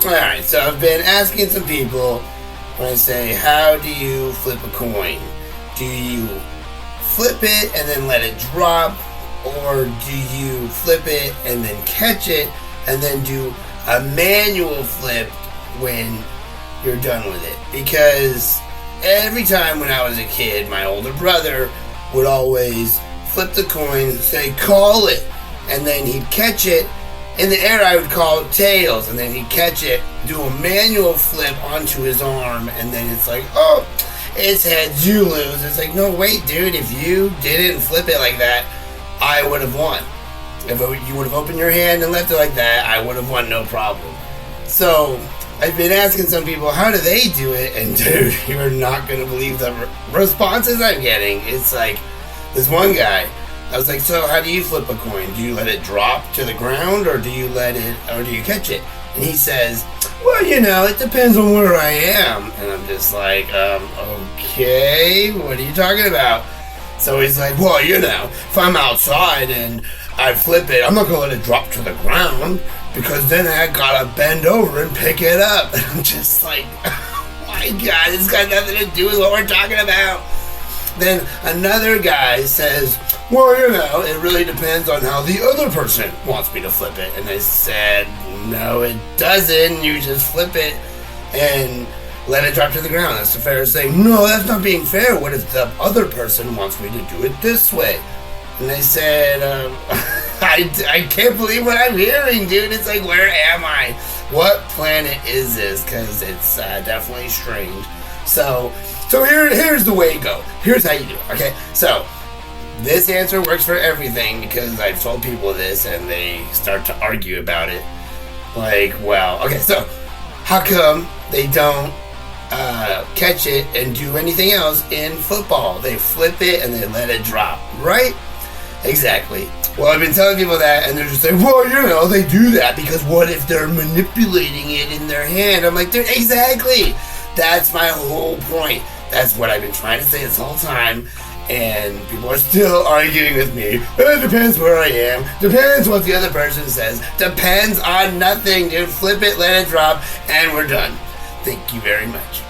Alright, so I've been asking some people when I say, how do you flip a coin? Do you flip it and then let it drop? Or do you flip it and then catch it and then do a manual flip when you're done with it? Because every time when I was a kid, my older brother would always flip the coin, say, call it, and then he'd catch it. In the air, I would call it tails, and then he'd catch it, do a manual flip onto his arm, and then it's like, oh, it's heads, you lose. It's like, no, wait, dude, if you didn't flip it like that, I would have won. If you would have opened your hand and left it like that, I would have won, no problem. So, I've been asking some people, how do they do it? And dude, you're not going to believe the responses I'm getting. It's like, this one guy, I was like, so how do you flip a coin? Do you let it drop to the ground, or do you catch it? And he says, well, it depends on where I am. And I'm just like, okay, what are you talking about? So he's like, well, if I'm outside and I flip it, I'm not going to let it drop to the ground, because then I got to bend over and pick it up. And I'm just like, oh my God, this got nothing to do with what we're talking about. Then another guy says, well, it really depends on how the other person wants me to flip it. And I said, no, it doesn't. You just flip it and let it drop to the ground. That's the fairest thing. No, that's not being fair. What if the other person wants me to do it this way? And I said, I can't believe what I'm hearing, dude. It's like, where am I? What planet is this? Because it's definitely strange. So here's the way to go. Here's how you do it, okay? So, this answer works for everything, because I've told people this and they start to argue about it. Like, well, okay, so how come they don't catch it and do anything else in football? They flip it and they let it drop, right? Exactly. Well, I've been telling people that, and they're just like, well, they do that because what if they're manipulating it in their hand? I'm like, dude, exactly. That's my whole point. That's what I've been trying to say this whole time. And people are still arguing with me. It depends where I am. Depends what the other person says. Depends on nothing, dude. Flip it, let it drop, and we're done. Thank you very much.